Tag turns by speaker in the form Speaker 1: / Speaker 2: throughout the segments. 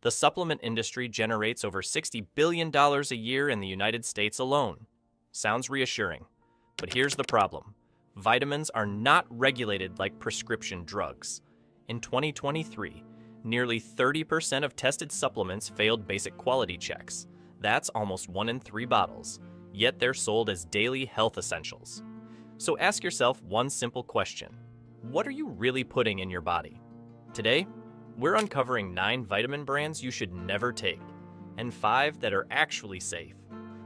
Speaker 1: The supplement industry generates over $60 billion a year in the United States alone. Sounds reassuring. But here's the problem. Vitamins are not regulated like prescription drugs. In 2023, nearly 30% of tested supplements failed basic quality checks. That's almost 1 in 3 bottles, yet they're sold as daily health essentials. So ask yourself one simple question. What are you really putting in your body? Today, we're uncovering 9 vitamin brands you should never take, and 5 that are actually safe.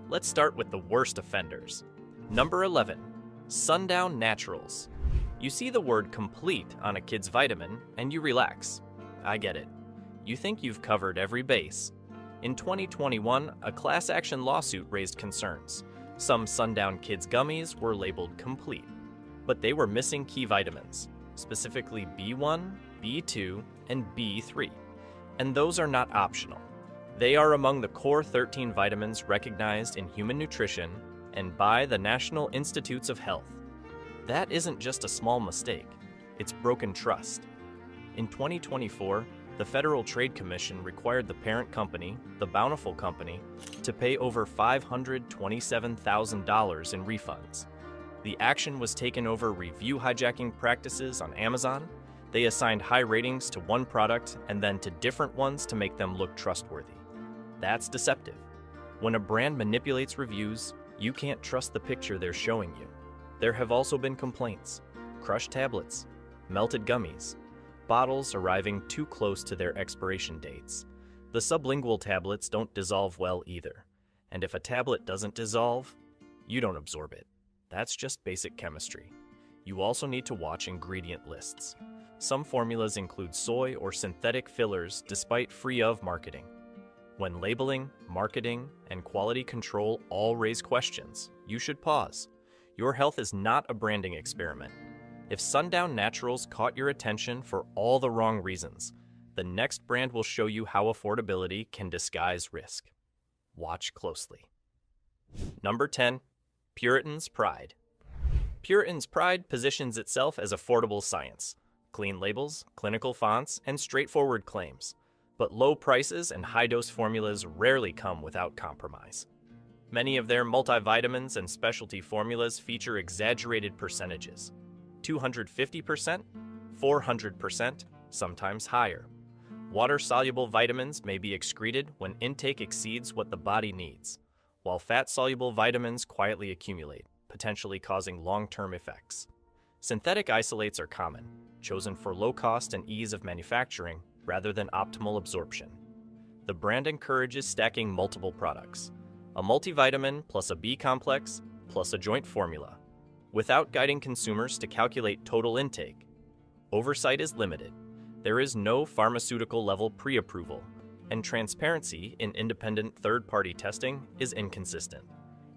Speaker 1: Let's start with the worst offenders. Number 11, Sundown Naturals. You see the word complete on a kid's vitamin, and you relax. I get it. You think you've covered every base. In 2021, a class action lawsuit raised concerns. Some Sundown Kids gummies were labeled complete, but they were missing key vitamins, specifically B1, B2, and B3. And those are not optional. They are among the core 13 vitamins recognized in human nutrition and by the National Institutes of Health. That isn't just a small mistake, it's broken trust. In 2024, the Federal Trade Commission required the parent company, the Bountiful Company, to pay over $527,000 in refunds. The action was taken over review hijacking practices on Amazon. They assigned high ratings to one product and then to different ones to make them look trustworthy. That's deceptive. When a brand manipulates reviews, you can't trust the picture they're showing you. There have also been complaints: crushed tablets, melted gummies, bottles arriving too close to their expiration dates. The sublingual tablets don't dissolve well either. And if a tablet doesn't dissolve, you don't absorb it. That's just basic chemistry. You also need to watch ingredient lists. Some formulas include soy or synthetic fillers despite free of marketing. When labeling, marketing, and quality control all raise questions, you should pause. Your health is not a branding experiment. If Sundown Naturals caught your attention for all the wrong reasons, the next brand will show you how affordability can disguise risk. Watch closely. Number 10, Puritan's Pride. Puritan's Pride positions itself as affordable science. Clean labels, clinical fonts, and straightforward claims. But low prices and high-dose formulas rarely come without compromise. Many of their multivitamins and specialty formulas feature exaggerated percentages. 250%, 400%, sometimes higher. Water-soluble vitamins may be excreted when intake exceeds what the body needs, while fat-soluble vitamins quietly accumulate, potentially causing long-term effects. Synthetic isolates are common, chosen for low cost and ease of manufacturing rather than optimal absorption. The brand encourages stacking multiple products, a multivitamin plus a B complex plus a joint formula, without guiding consumers to calculate total intake. Oversight is limited. There is no pharmaceutical-level pre-approval, and transparency in independent third-party testing is inconsistent.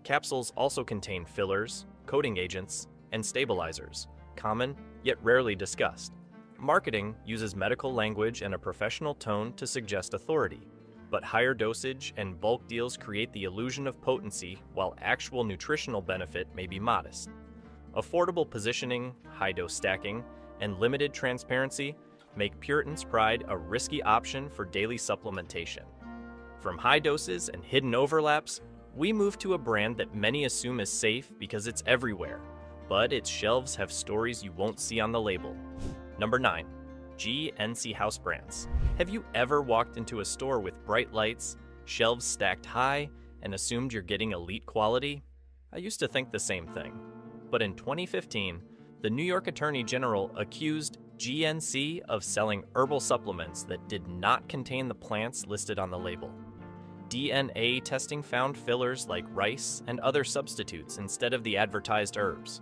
Speaker 1: Capsules also contain fillers, coating agents, and stabilizers, common yet rarely discussed. Marketing uses medical language and a professional tone to suggest authority, but higher dosage and bulk deals create the illusion of potency while actual nutritional benefit may be modest. Affordable positioning, high-dose stacking, and limited transparency make Puritan's Pride a risky option for daily supplementation. From high doses and hidden overlaps, we move to a brand that many assume is safe because it's everywhere, but its shelves have stories you won't see on the label. Number 9, GNC House Brands. Have you ever walked into a store with bright lights, shelves stacked high, and assumed you're getting elite quality? I used to think the same thing. But in 2015, the New York Attorney General accused GNC of selling herbal supplements that did not contain the plants listed on the label. DNA testing found fillers like rice and other substitutes instead of the advertised herbs.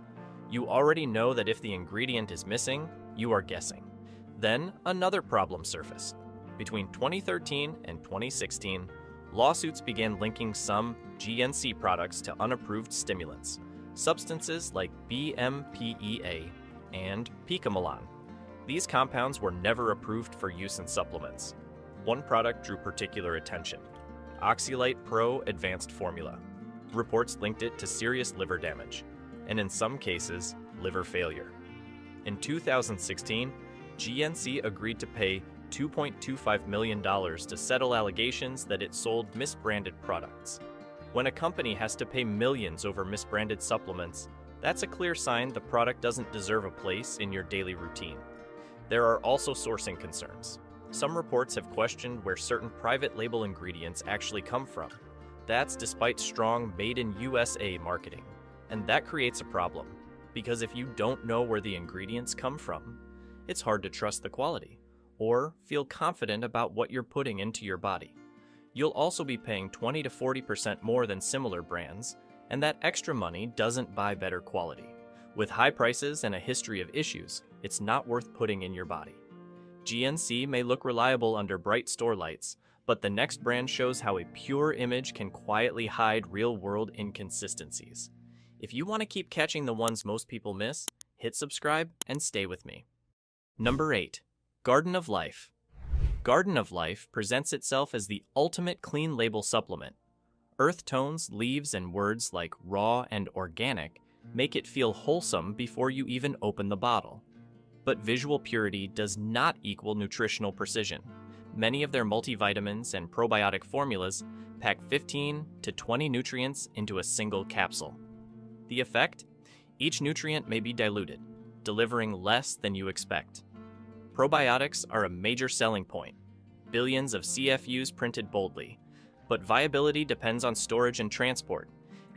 Speaker 1: You already know that if the ingredient is missing, you are guessing. Then another problem surfaced. Between 2013 and 2016, lawsuits began linking some GNC products to unapproved stimulants, substances like BMPEA and picomalan. These compounds were never approved for use in supplements. One product drew particular attention: Oxalate Pro Advanced Formula. Reports linked it to serious liver damage, and in some cases, liver failure. In 2016, GNC agreed to pay $2.25 million to settle allegations that it sold misbranded products. When a company has to pay millions over misbranded supplements, that's a clear sign the product doesn't deserve a place in your daily routine. There are also sourcing concerns. Some reports have questioned where certain private label ingredients actually come from. That's despite strong Made in USA marketing. And that creates a problem, because if you don't know where the ingredients come from, it's hard to trust the quality or feel confident about what you're putting into your body. You'll also be paying 20 to 40% more than similar brands, and that extra money doesn't buy better quality. With high prices and a history of issues, it's not worth putting in your body. GNC may look reliable under bright store lights, but the next brand shows how a pure image can quietly hide real-world inconsistencies. If you want to keep catching the ones most people miss, hit subscribe and stay with me. Number 8. Garden of Life. Garden of Life presents itself as the ultimate clean label supplement. Earth tones, leaves, and words like raw and organic make it feel wholesome before you even open the bottle. But visual purity does not equal nutritional precision. Many of their multivitamins and probiotic formulas pack 15 to 20 nutrients into a single capsule. The effect? Each nutrient may be diluted, delivering less than you expect. Probiotics are a major selling point. Billions of CFUs printed boldly. But viability depends on storage and transport,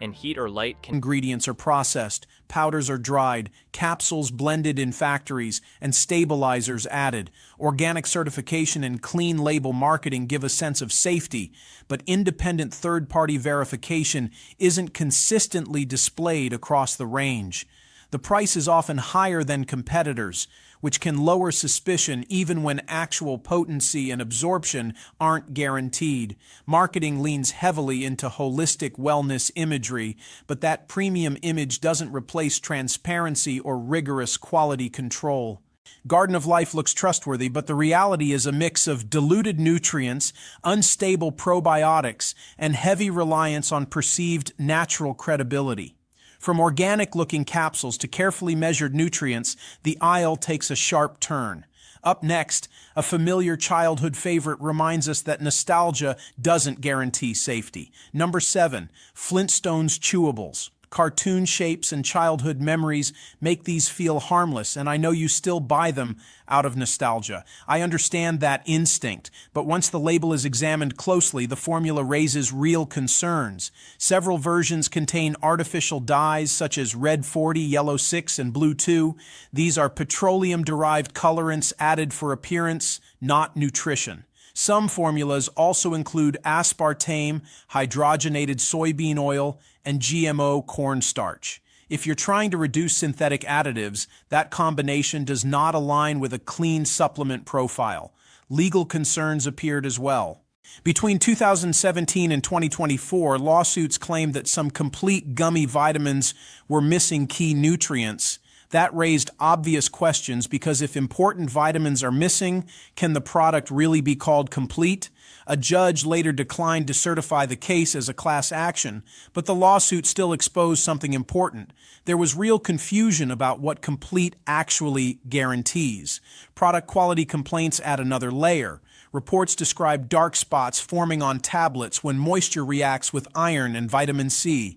Speaker 1: and heat or light can...
Speaker 2: Ingredients are processed, powders are dried, capsules blended in factories, and stabilizers added. Organic certification and clean label marketing give a sense of safety, but independent third-party verification isn't consistently displayed across the range. The price is often higher than competitors, which can lower suspicion even when actual potency and absorption aren't guaranteed. Marketing leans heavily into holistic wellness imagery, but that premium image doesn't replace transparency or rigorous quality control. Garden of Life looks trustworthy, but the reality is a mix of diluted nutrients, unstable probiotics, and heavy reliance on perceived natural credibility. From organic-looking capsules to carefully measured nutrients, the aisle takes a sharp turn. Up next, a familiar childhood favorite reminds us that nostalgia doesn't guarantee safety. Number 7, Flintstones chewables. Cartoon shapes and childhood memories make these feel harmless, and I know you still buy them out of nostalgia. I understand that instinct, but once the label is examined closely, the formula raises real concerns. Several versions contain artificial dyes such as red 40, yellow 6, and blue 2. These are petroleum-derived colorants added for appearance, not nutrition. Some formulas also include aspartame, hydrogenated soybean oil, and GMO cornstarch. If you're trying to reduce synthetic additives, that combination does not align with a clean supplement profile. Legal concerns appeared as well. Between 2017 and 2024, lawsuits claimed that some complete gummy vitamins were missing key nutrients. That raised obvious questions because if important vitamins are missing, can the product really be called complete? A judge later declined to certify the case as a class action, but the lawsuit still exposed something important. There was real confusion about what complete actually guarantees. Product quality complaints add another layer. Reports describe dark spots forming on tablets when moisture reacts with iron and vitamin C.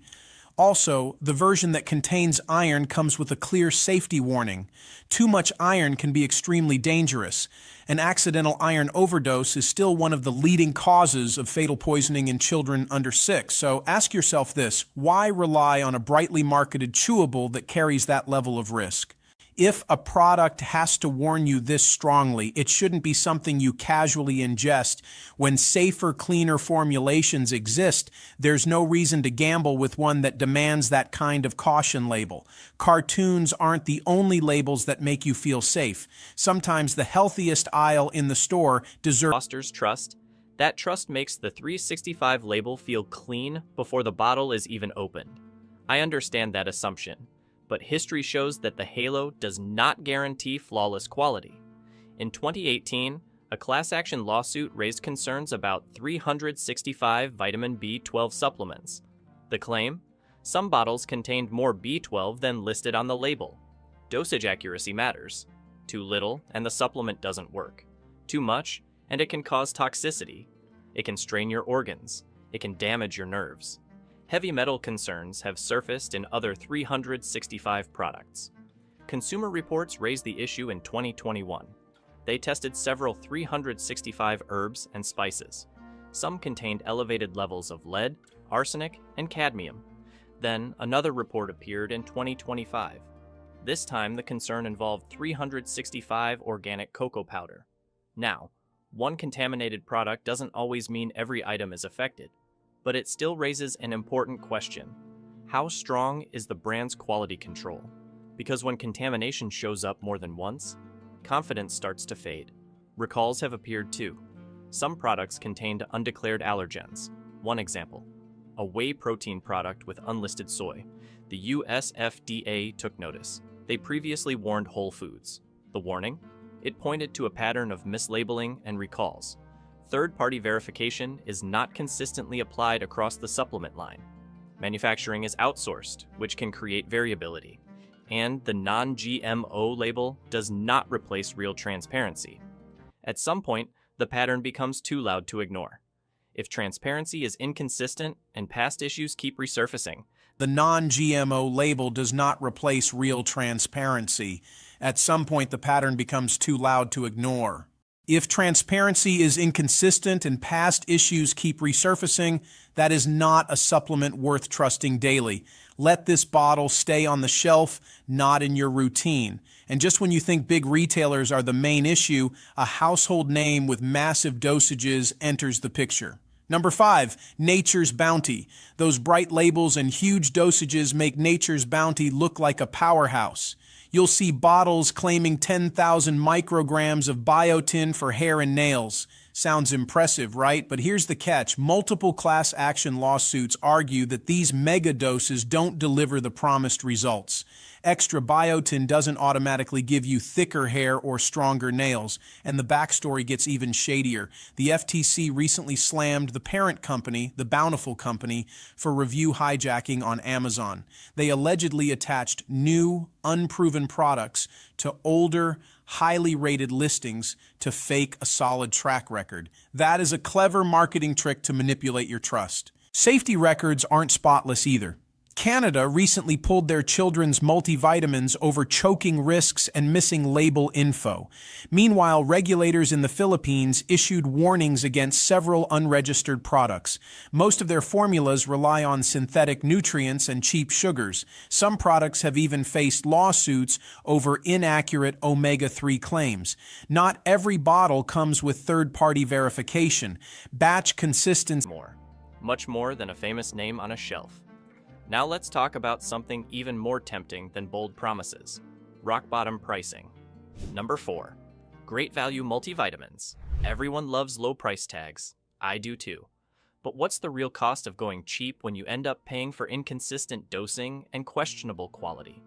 Speaker 2: Also, the version that contains iron comes with a clear safety warning. Too much iron can be extremely dangerous. An accidental iron overdose is still one of the leading causes of fatal poisoning in children under 6. So ask yourself this: why rely on a brightly marketed chewable that carries that level of risk? If a product has to warn you this strongly, it shouldn't be something you casually ingest. When safer, cleaner formulations exist, there's no reason to gamble with one that demands that kind of caution label. Cartoons aren't the only labels that make you feel safe. Sometimes the healthiest aisle in the store deserves
Speaker 1: fosters trust. That trust makes the 365 label feel clean before the bottle is even opened. I understand that assumption, but history shows that the halo does not guarantee flawless quality. In 2018, a class action lawsuit raised concerns about 365 vitamin B12 supplements. The claim? Some bottles contained more B12 than listed on the label. Dosage accuracy matters. Too little, and the supplement doesn't work. Too much, and it can cause toxicity. It can strain your organs. It can damage your nerves. Heavy metal concerns have surfaced in other 365 products. Consumer Reports raised the issue in 2021. They tested several 365 herbs and spices. Some contained elevated levels of lead, arsenic, and cadmium. Then another report appeared in 2025. This time the concern involved 365 organic cocoa powder. Now, one contaminated product doesn't always mean every item is affected, but it still raises an important question. How strong is the brand's quality control? Because when contamination shows up more than once, confidence starts to fade. Recalls have appeared too. Some products contained undeclared allergens. One example, a whey protein product with unlisted soy. The USFDA took notice. They previously warned Whole Foods. The warning? It pointed to a pattern of mislabeling and recalls. Third-party verification is not consistently applied across the supplement line. Manufacturing is outsourced, which can create variability. And the non-GMO label does not replace real transparency. At some point, the pattern becomes too loud to ignore. If transparency is inconsistent and past issues keep resurfacing,
Speaker 2: the non-GMO label does not replace real transparency. At some point, the pattern becomes too loud to ignore. If transparency is inconsistent and past issues keep resurfacing, that is not a supplement worth trusting daily. Let this bottle stay on the shelf, not in your routine. And just when you think big retailers are the main issue, a household name with massive dosages enters the picture. Number 5, Nature's Bounty. Those bright labels and huge dosages make Nature's Bounty look like a powerhouse. You'll see bottles claiming 10,000 micrograms of biotin for hair and nails. Sounds impressive, right? But here's the catch. Multiple class action lawsuits argue that these mega doses don't deliver the promised results. Extra biotin doesn't automatically give you thicker hair or stronger nails, and the backstory gets even shadier. The FTC recently slammed the parent company, the Bountiful Company, for review hijacking on Amazon. They allegedly attached new, unproven products to older, highly rated listings to fake a solid track record. That is a clever marketing trick to manipulate your trust. Safety records aren't spotless either. Canada recently pulled their children's multivitamins over choking risks and missing label info. Meanwhile, regulators in the Philippines issued warnings against several unregistered products. Most of their formulas rely on synthetic nutrients and cheap sugars. Some products have even faced lawsuits over inaccurate omega-3 claims. Not every bottle comes with third-party verification. Batch consistency.
Speaker 1: Much more than a famous name on a shelf. Now let's talk about something even more tempting than bold promises: rock-bottom pricing. Number 4, great value multivitamins. Everyone loves low price tags. I do too. But what's the real cost of going cheap when you end up paying for inconsistent dosing and questionable quality?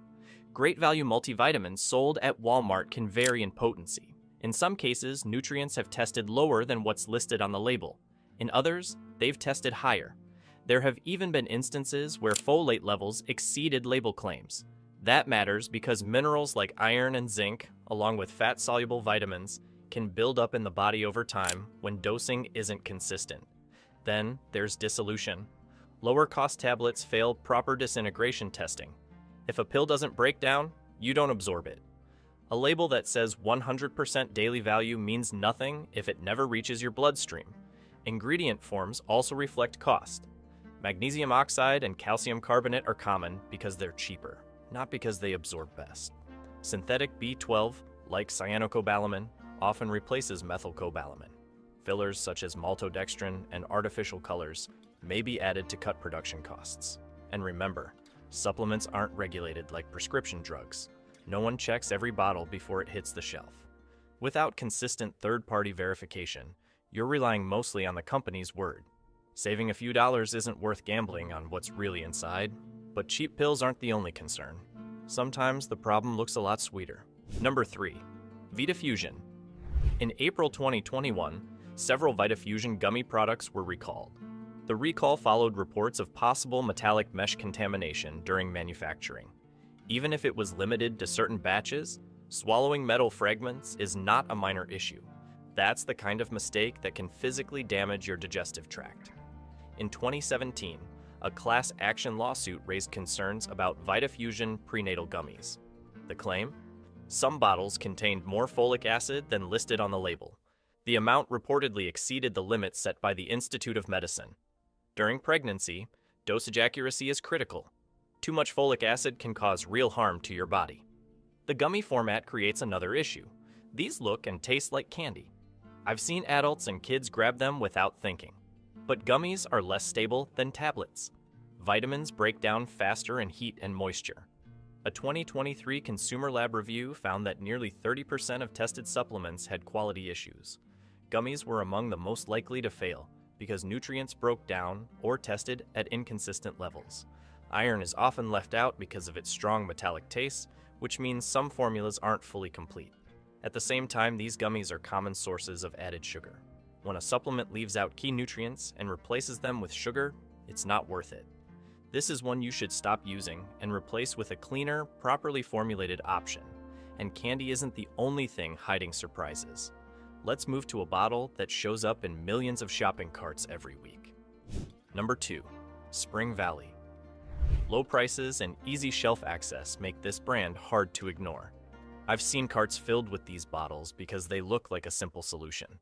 Speaker 1: Great value multivitamins sold at Walmart can vary in potency. In some cases, nutrients have tested lower than what's listed on the label. In others, they've tested higher. There have even been instances where folate levels exceeded label claims. That matters because minerals like iron and zinc, along with fat-soluble vitamins, can build up in the body over time when dosing isn't consistent. Then there's dissolution. Lower-cost tablets fail proper disintegration testing. If a pill doesn't break down, you don't absorb it. A label that says 100% daily value means nothing if it never reaches your bloodstream. Ingredient forms also reflect cost. Magnesium oxide and calcium carbonate are common because they're cheaper, not because they absorb best. Synthetic B12, like cyanocobalamin, often replaces methylcobalamin. Fillers such as maltodextrin and artificial colors may be added to cut production costs. And remember, supplements aren't regulated like prescription drugs. No one checks every bottle before it hits the shelf. Without consistent third-party verification, you're relying mostly on the company's word. Saving a few dollars isn't worth gambling on what's really inside, but cheap pills aren't the only concern. Sometimes the problem looks a lot sweeter. Number 3, VitaFusion. In April 2021, several VitaFusion gummy products were recalled. The recall followed reports of possible metallic mesh contamination during manufacturing. Even if it was limited to certain batches, swallowing metal fragments is not a minor issue. That's the kind of mistake that can physically damage your digestive tract. In 2017, a class action lawsuit raised concerns about Vitafusion prenatal gummies. The claim? Some bottles contained more folic acid than listed on the label. The amount reportedly exceeded the limits set by the Institute of Medicine. During pregnancy, dosage accuracy is critical. Too much folic acid can cause real harm to your body. The gummy format creates another issue. These look and taste like candy. I've seen adults and kids grab them without thinking. But gummies are less stable than tablets. Vitamins break down faster in heat and moisture. A 2023 Consumer Lab review found that nearly 30% of tested supplements had quality issues. Gummies were among the most likely to fail because nutrients broke down or tested at inconsistent levels. Iron is often left out because of its strong metallic taste, which means some formulas aren't fully complete. At the same time, these gummies are common sources of added sugar. When a supplement leaves out key nutrients and replaces them with sugar, it's not worth it. This is one you should stop using and replace with a cleaner, properly formulated option. And candy isn't the only thing hiding surprises. Let's move to a bottle that shows up in millions of shopping carts every week. Number 2. Spring Valley. Low prices and easy shelf access make this brand hard to ignore. I've seen carts filled with these bottles because they look like a simple solution.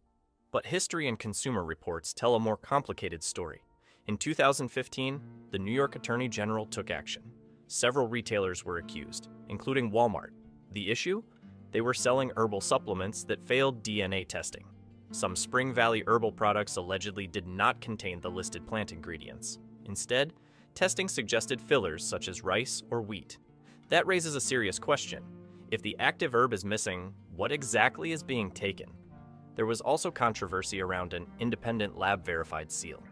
Speaker 1: But history and consumer reports tell a more complicated story. In 2015, the New York Attorney General took action. Several retailers were accused, including Walmart. The issue? They were selling herbal supplements that failed DNA testing. Some Spring Valley herbal products allegedly did not contain the listed plant ingredients. Instead, testing suggested fillers such as rice or wheat. That raises a serious question. If the active herb is missing, what exactly is being taken? There was also controversy around an independent lab-verified seal.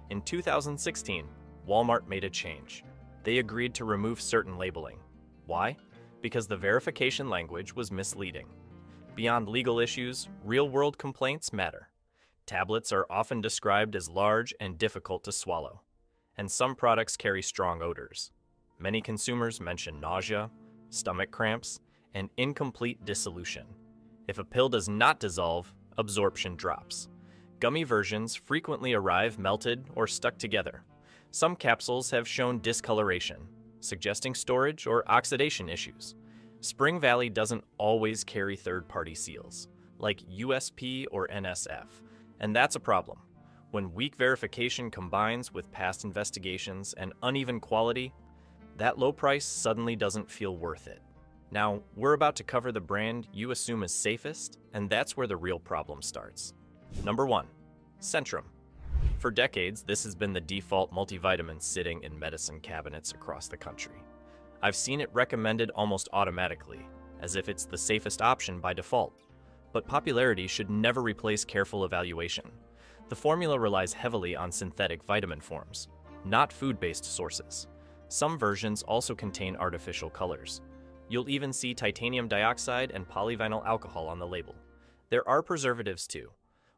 Speaker 1: In 2016, Walmart made a change. They agreed to remove certain labeling. Why? Because the verification language was misleading. Beyond legal issues, real-world complaints matter. Tablets are often described as large and difficult to swallow. And some products carry strong odors. Many consumers mention nausea, stomach cramps, and incomplete dissolution. If a pill does not dissolve, absorption drops. Gummy versions frequently arrive melted or stuck together. Some capsules have shown discoloration, suggesting storage or oxidation issues. Spring Valley doesn't always carry third-party seals, like USP or NSF, and that's a problem. When weak verification combines with past investigations and uneven quality, that low price suddenly doesn't feel worth it. Now, we're about to cover the brand you assume is safest, and that's where the real problem starts. Number 1. Centrum. For decades, this has been the default multivitamin sitting in medicine cabinets across the country. I've seen it recommended almost automatically, as if it's the safest option by default. But popularity should never replace careful evaluation. The formula relies heavily on synthetic vitamin forms, not food-based sources. Some versions also contain artificial colors. You'll even see titanium dioxide and polyvinyl alcohol on the label. There are preservatives too.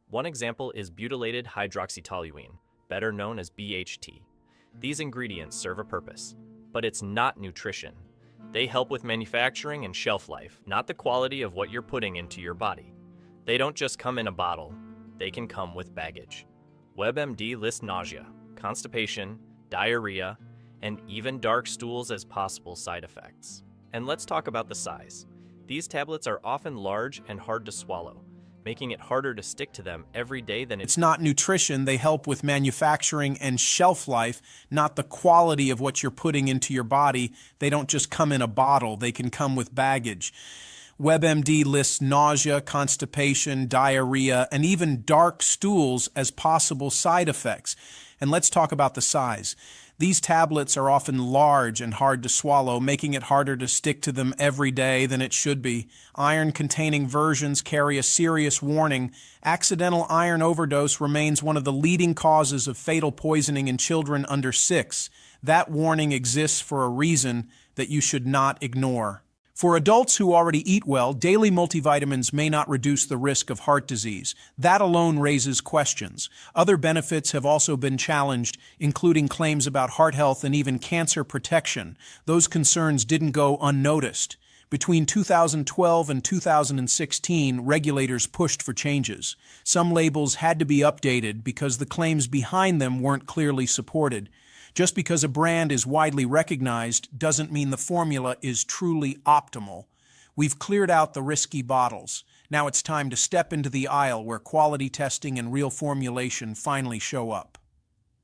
Speaker 1: One example is butylated hydroxytoluene, better known as BHT. These ingredients serve a purpose, but it's not nutrition. They help with manufacturing and shelf life, not the quality of what you're putting into your body. They don't just come in a bottle, they can come with baggage. WebMD lists nausea, constipation, diarrhea, and even dark stools as possible side effects. And let's talk about the size. These tablets are often large and hard to swallow, making it harder to stick to them every day than
Speaker 2: It's not nutrition, they help with manufacturing and shelf life, not the quality of what you're putting into your body. They don't just come in a bottle, they can come with baggage. WebMD lists nausea, constipation, diarrhea, and even dark stools as possible side effects. And let's talk about the size. These tablets are often large and hard to swallow, making it harder to stick to them every day than it should be. Iron-containing versions carry a serious warning. Accidental iron overdose remains one of the leading causes of fatal poisoning in children under 6. That warning exists for a reason that you should not ignore. For adults who already eat well, daily multivitamins may not reduce the risk of heart disease. That alone raises questions. Other benefits have also been challenged, including claims about heart health and even cancer protection. Those concerns didn't go unnoticed. Between 2012 and 2016, regulators pushed for changes. Some labels had to be updated because the claims behind them weren't clearly supported. Just because a brand is widely recognized doesn't mean the formula is truly optimal. We've cleared out the risky bottles. Now it's time to step into the aisle where quality testing and real formulation finally show up.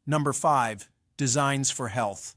Speaker 2: Number 5. Designs for health.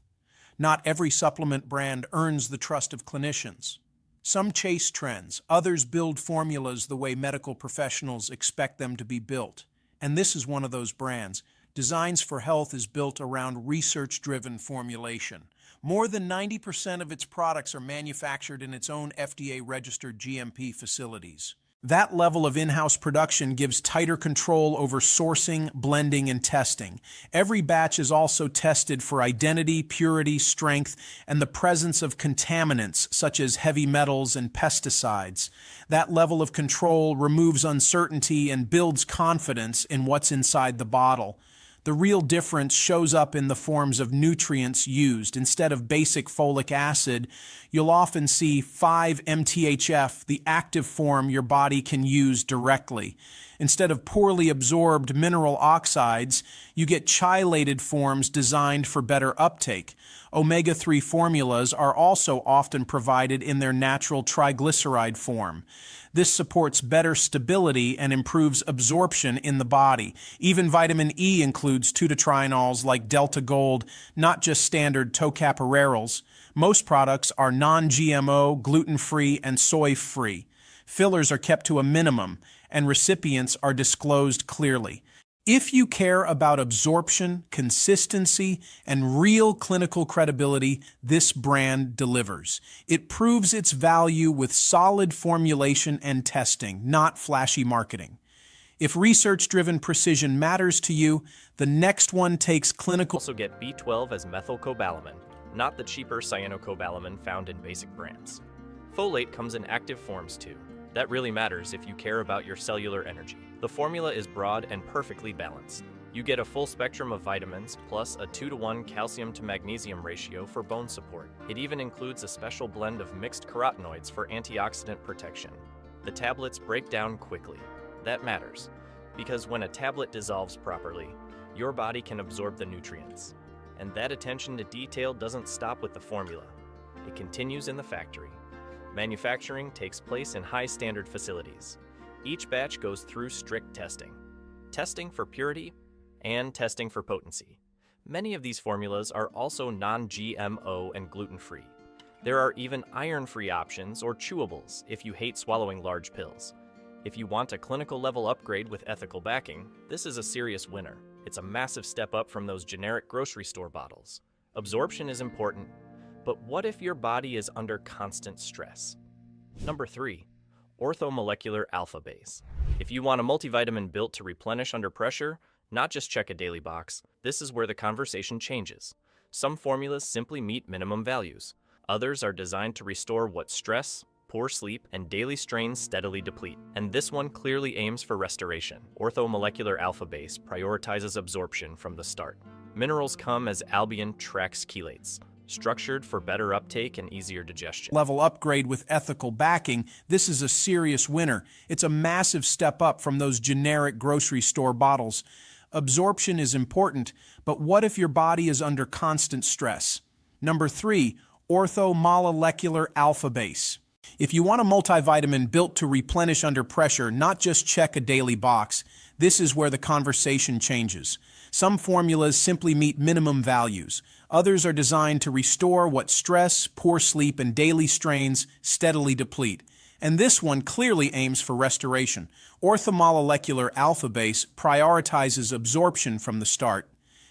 Speaker 2: Not every supplement brand earns the trust of clinicians. Some chase trends, others build formulas the way medical professionals expect them to be built. And this is one of those brands. Designs for Health is built around research-driven formulation. More than 90% of its products are manufactured in its own FDA-registered GMP facilities. That level of in-house production gives tighter control over sourcing, blending, and testing. Every batch is also tested for identity, purity, strength, and the presence of contaminants such as heavy metals and pesticides. That level of control removes uncertainty and builds confidence in what's inside the bottle. The real difference shows up in the forms of nutrients used. Instead of basic folic acid, you'll often see 5-MTHF, the active form your body can use directly. Instead of poorly absorbed mineral oxides, you get chelated forms designed for better uptake. Omega-3 formulas are also often provided in their natural triglyceride form. This supports better stability and improves absorption in the body. Even vitamin E includes pseudotrienols like Delta Gold, not just standard tocopherols. Most products are non-GMO, gluten-free, and soy-free. Fillers are kept to a minimum, and recipients are disclosed clearly. If you care about absorption, consistency, and real clinical credibility, this brand delivers. It proves its value with solid formulation and testing, not flashy marketing. If research-driven precision matters to you, the next one takes clinical...
Speaker 1: Also get B12 as methylcobalamin, not the cheaper cyanocobalamin found in basic brands. Folate comes in active forms too. That really matters if you care about your cellular energy. The formula is broad and perfectly balanced. You get a full spectrum of vitamins, plus a 2-to-1 calcium to magnesium ratio for bone support. It even includes a special blend of mixed carotenoids for antioxidant protection. The tablets break down quickly. That matters, because when a tablet dissolves properly, your body can absorb the nutrients. And that attention to detail doesn't stop with the formula. It continues in the factory. Manufacturing takes place in high-standard facilities. Each batch goes through strict testing. Testing for purity and testing for potency. Many of these formulas are also non-GMO and gluten-free. There are even iron-free options or chewables if you hate swallowing large pills. If you want a clinical-level upgrade with ethical backing, this is a serious winner. It's a massive step up from those generic grocery store bottles. Absorption is important, but what if your body is under constant stress? Number 3. Orthomolecular alpha base. If you want a multivitamin built to replenish under pressure, not just check a daily box, this is where the conversation changes. Some formulas simply meet minimum values. Others are designed to restore what stress, poor sleep, and daily strains steadily deplete. And this one clearly aims for restoration. Orthomolecular alpha base prioritizes absorption from the start. Minerals come as albion Trax chelates, structured for better uptake and easier digestion.
Speaker 2: Level upgrade with ethical backing, this is a serious winner. It's a massive step up from those generic grocery store bottles. Absorption is important, but what if your body is under constant stress? Number 3, orthomolecular alpha base. If you want a multivitamin built to replenish under pressure, not just check a daily box, this is where the conversation changes. Some formulas simply meet minimum values. Others are designed to restore what stress, poor sleep, and daily strains steadily deplete. And this one clearly aims for restoration. Orthomolecular alpha base prioritizes absorption from the start.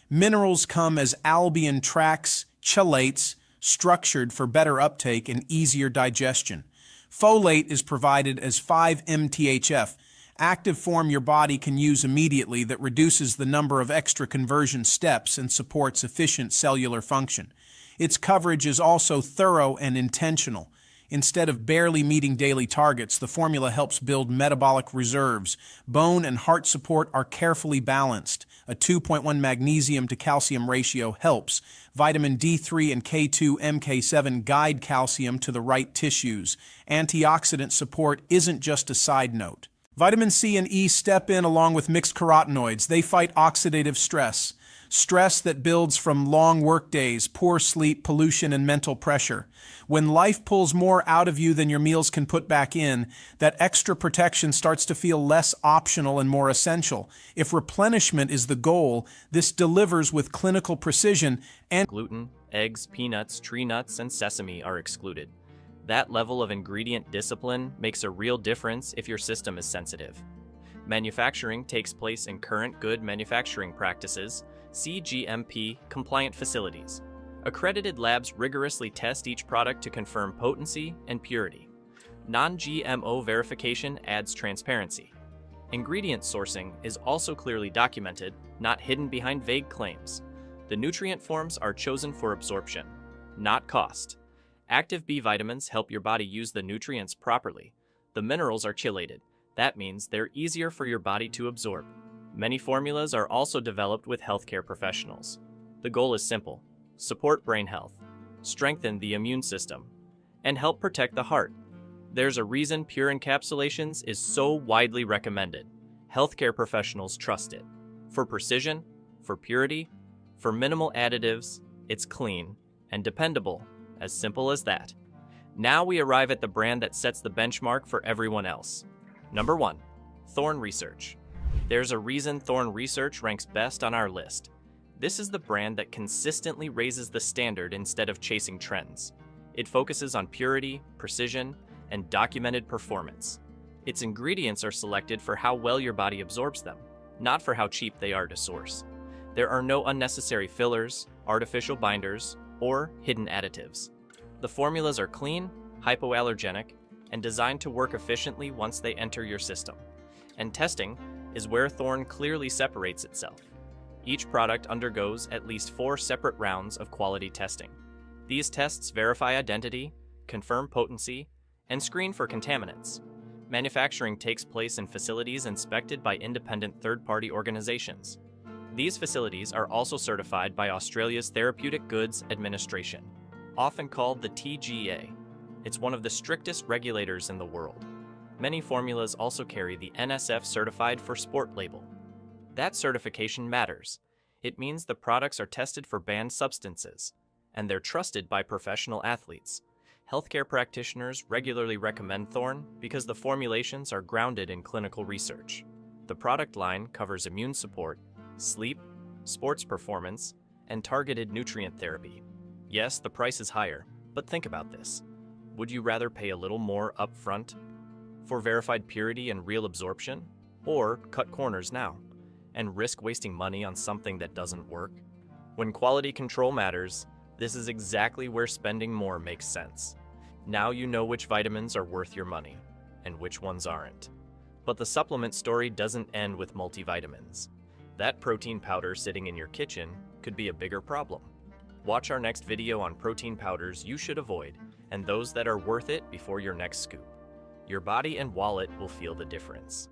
Speaker 2: Minerals come as albion Trax chelates, structured for better uptake and easier digestion. Folate is provided as 5-MTHF, active form your body can use immediately that reduces the number of extra conversion steps and supports efficient cellular function. Its coverage is also thorough and intentional. Instead of barely meeting daily targets, the formula helps build metabolic reserves. Bone and heart support are carefully balanced. A 2.1 magnesium to calcium ratio helps. Vitamin D3 and K2 MK7 guide calcium to the right tissues. Antioxidant support isn't just a side note. Vitamin C and E step in along with mixed carotenoids. They fight oxidative stress. Stress that builds from long work days, poor sleep, pollution, and mental pressure. When life pulls more out of you than your meals can put back in, that extra protection starts to feel less optional and more essential. If replenishment is the goal, this delivers with clinical precision and
Speaker 1: Gluten, eggs, peanuts, tree nuts, and sesame are excluded. That level of ingredient discipline makes a real difference if your system is sensitive. Manufacturing takes place in current good manufacturing practices, CGMP compliant facilities. Accredited labs rigorously test each product to confirm potency and purity. Non-GMO verification adds transparency. Ingredient sourcing is also clearly documented, not hidden behind vague claims. The nutrient forms are chosen for absorption, not cost. Active B vitamins help your body use the nutrients properly. The minerals are chelated. That means they're easier for your body to absorb. Many formulas are also developed with healthcare professionals. The goal is simple: support brain health, strengthen the immune system, and help protect the heart. There's a reason Pure Encapsulations is so widely recommended. Healthcare professionals trust it. For precision, for purity, for minimal additives, it's clean and dependable, as simple as that. Now we arrive at the brand that sets the benchmark for everyone else. Number 1. Thorne Research. There's a reason Thorne Research ranks best on our list. This is the brand that consistently raises the standard instead of chasing trends. It focuses on purity, precision, and documented performance. Its ingredients are selected for how well your body absorbs them, not for how cheap they are to source. There are no unnecessary fillers, artificial binders, or hidden additives. The formulas are clean, hypoallergenic, and designed to work efficiently once they enter your system. And testing is where Thorne clearly separates itself. Each product undergoes at least 4 separate rounds of quality testing. These tests verify identity, confirm potency, and screen for contaminants. Manufacturing takes place in facilities inspected by independent third-party organizations. These facilities are also certified by Australia's Therapeutic Goods Administration, often called the TGA. It's one of the strictest regulators in the world. Many formulas also carry the NSF Certified for Sport label. That certification matters. It means the products are tested for banned substances, and they're trusted by professional athletes. Healthcare practitioners regularly recommend Thorne because the formulations are grounded in clinical research. The product line covers immune support, sleep, sports performance, and targeted nutrient therapy. Yes, the price is higher, but think about this. Would you rather pay a little more upfront for verified purity and real absorption, or cut corners now and risk wasting money on something that doesn't work? When quality control matters, this is exactly where spending more makes sense. Now you know which vitamins are worth your money and which ones aren't. But the supplement story doesn't end with multivitamins. That protein powder sitting in your kitchen could be a bigger problem. Watch our next video on protein powders you should avoid and those that are worth it before your next scoop. Your body and wallet will feel the difference.